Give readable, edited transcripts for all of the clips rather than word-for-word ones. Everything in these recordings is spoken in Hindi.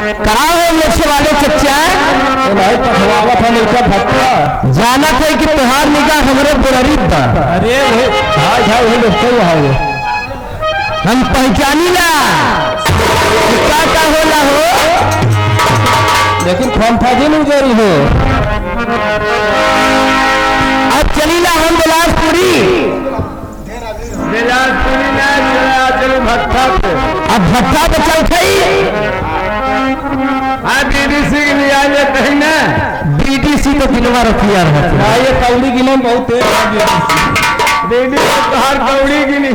कहा हो लेछे वाले चच्चा जाना था कि तुहार निगाह हमरे बुररी था। अरे हम पहचानी ला क्या होला हो, लेकिन फंफाजी नहीं जरी हो। अब चलीला हम बिलासपुरी ना चला चल भट्टा पे। अब भट्टा पे चल खई बीडीसी के लिए आ जाते हैं ना। बीडीसी तो गिनवा रखिया रहता है। ये कौड़ी गिने बहुत तेज बीडीसी तो हर कौड़ी गिनी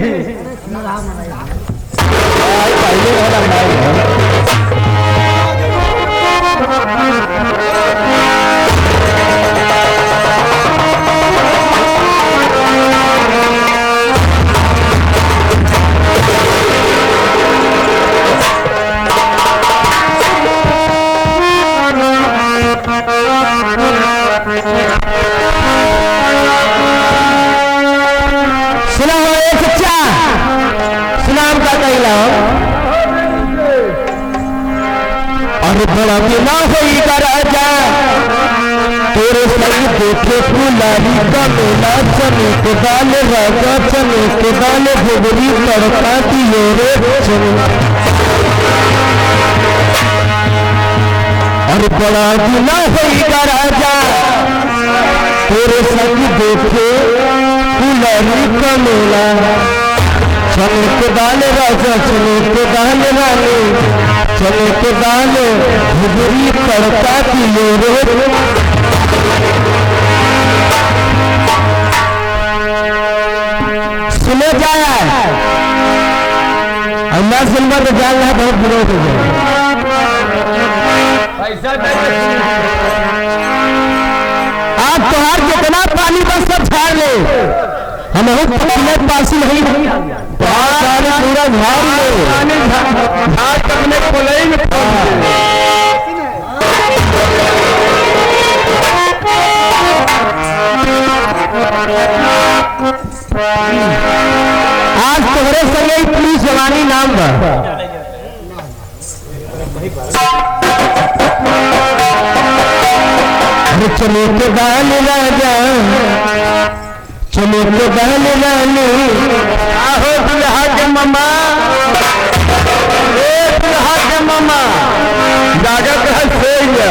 बड़ा बिना होई राजा तेरे संग देखे फुलारी का मेला चने के दाल राजा चने के दाल भुगरी तड़का दियो रे चने। और बड़ा बिना होई राजा तेरे संग देखे फुलारी का मेला चने के दाल राजा चने के दाल रानी चने के दाल भुगरी तड़का दियो रे। सुने जाया अन्ना सुनवा तो जान रहा बहुत विरोध हो जाए। आप तुहार कितना पानी बस सब झाड़ ले हम पासी नहीं पूरा झाड़ ले झाड़ अपने कोलई में आज तोहरे संगे पुलिस जवानी नाम बा चलो के दाल राजा चलो के दाल रानी आहो दुल्हा के मामा दुल्हा के मामा जागत है सोइया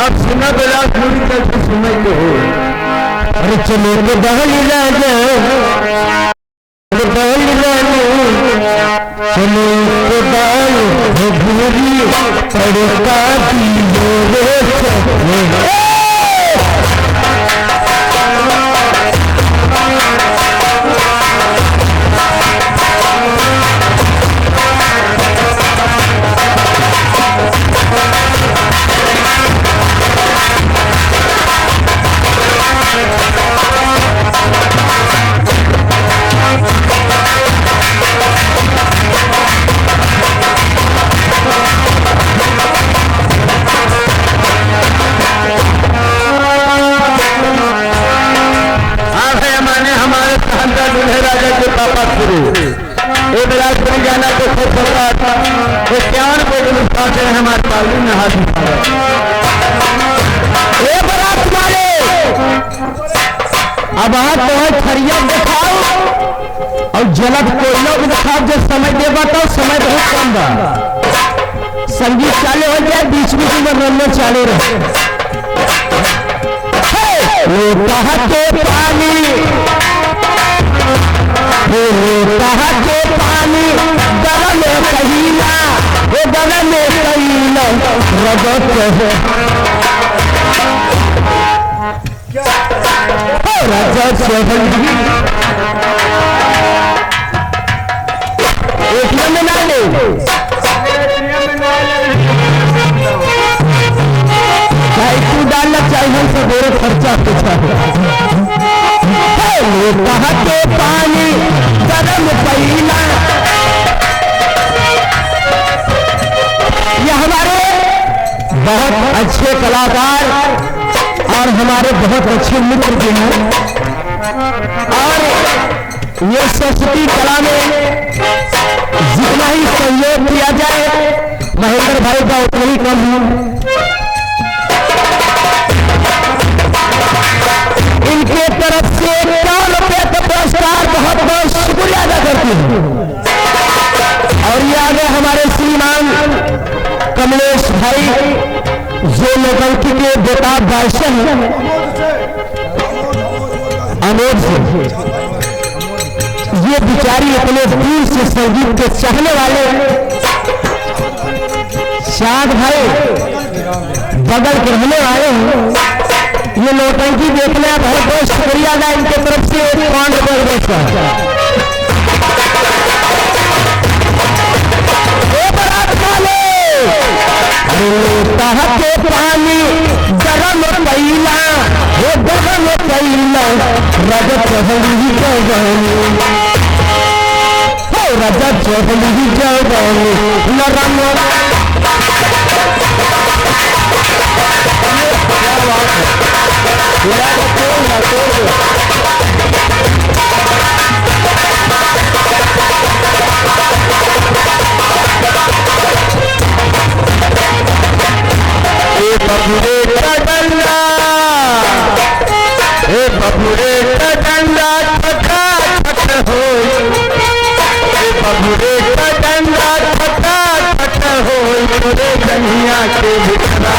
अब सुना बिलासपुरी कैसे सुने के हो। अरे चलो के दाल राजा दाल रानी चलो के दाल भुगरी तड़का दियो रे। जाना तो हमारे पालू में हाथ बरात वाले अब तो खरिया दिखाओ और जलद कोयला भी दिखाओ। जो समय दे बताओ समय बहुत कम बा। संगीत चालू हो जाए बीच बीच में रनने चालू रहे। कहा के पानी कहा के पानी गरम कहीना वो गरम कहीना रगत है रगत से एटीएम में ना ले चाहे तू डालना चाहिए हमसे मेरे खर्चा पूछा कहा के पानी गरम कहीना। ये हमारे बहुत अच्छे कलाकार और हमारे बहुत अच्छे मित्र भी हैं और ये सरस्वती कला में जितना ही सहयोग किया जाए महेंद्र भाई का उतना ही कम है। इनके तरफ से 1 रुपये का पुरस्कार बहुत बहुत शुक्रिया अदा करती हूँ। और ये आगे हमारे श्रीमान कमलेश भाई जो लोकंकी के बेताब बादशाह हैं अमोद से, ये बिचारी अपने दूर से संगीत के चाहने वाले शाद भाई बगल के रहने वाले हैं। ये नौटंकी देखने बहुत बहुत शुक्रिया था इनके तरफ से 5 रुपये के पानी गरम पैला वो गरम पैला रजत चहली जवानी हो रजत चहली जवानी नरम बबुरे का डंडा छटा छट हो, बबुरे का डंडा छटा छट हो, तोरे गनिया के भितरा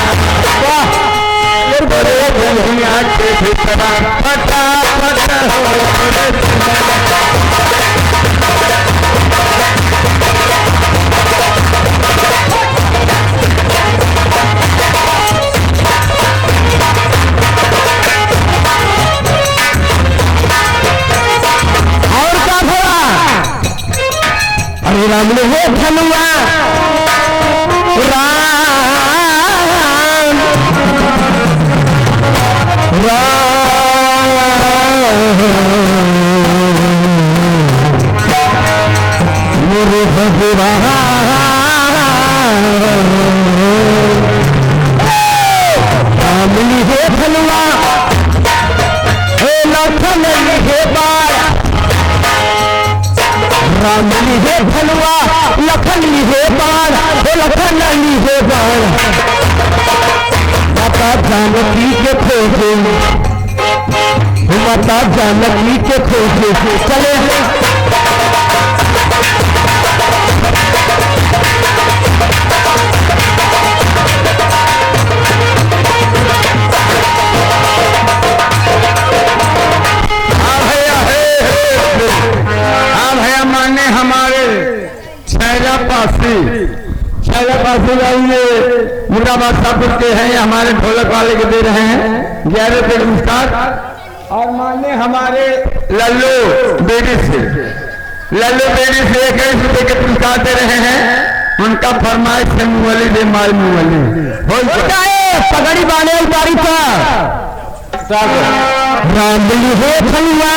तोरे गनिया के भितरा फटा फट हो। राम ने हो धनुआ राम मेरे भगवान राम ने हो धनुआ हे लखन हे बार राम है भलवा लखन है बाण हो लखन है बाण माता जानकी के खोजे माता जानकी के खोजे चले छैलापासी जाइए मुरादाबाद साहब के हैं, हमारे ढोलक वाले के दे रहे हैं 11 रुपये पुरस्कार। और मानने हमारे लल्लू बेड़ी से 21 रुपये के पुरस्कार दे रहे हैं। उनका फरमाइश है मुंगली दे माल मुंगली हो जाए पगड़ी बाने बारी का रामली हो फलवा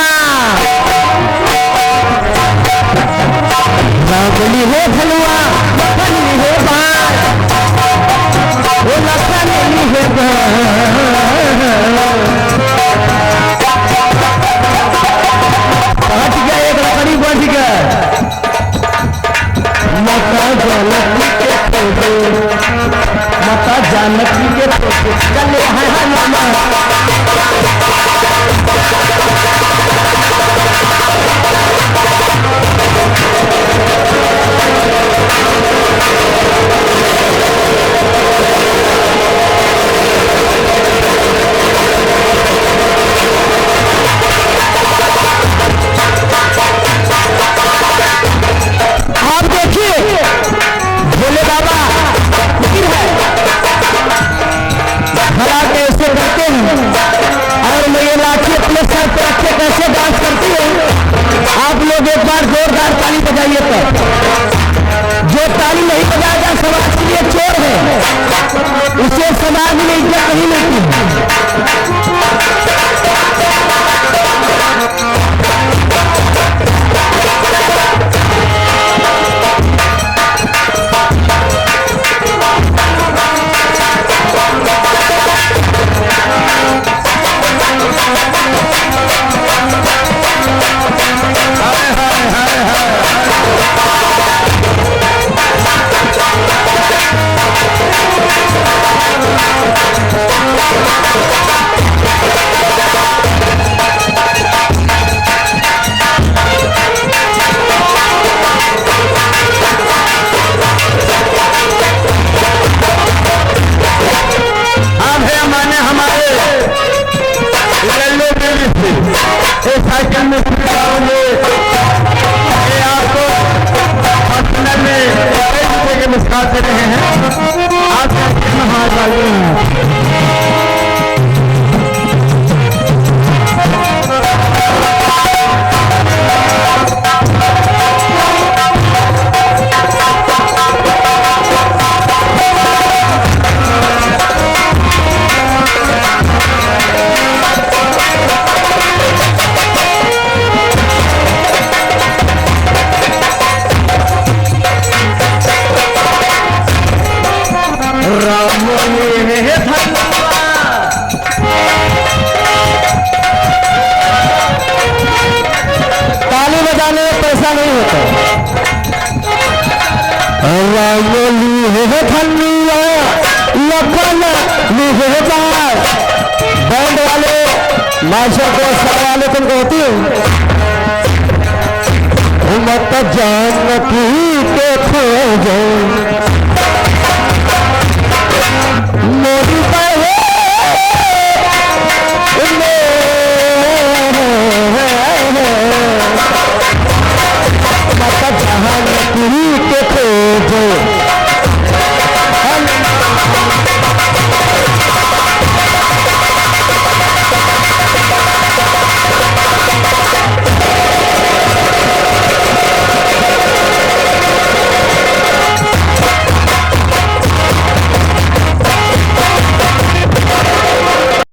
रामली हो फलवा लखनी हो बाण वो लखनी हो बढ़ गया एक लकड़ी बढ़ गया माता जानकी के फोटो माता जानकी के फोटो चले हैं नामा एक बार जोरदार ताली बजाइए। तो जो ताली नहीं बजाएगा समाज के लिए चोर है, उसे समाज में इज्जत नहीं मिलती। ताली बजाने में पैसा नहीं होता। बैंड वाले मास्टर को सर वाले तुमको होती है मत जानकी के खोजो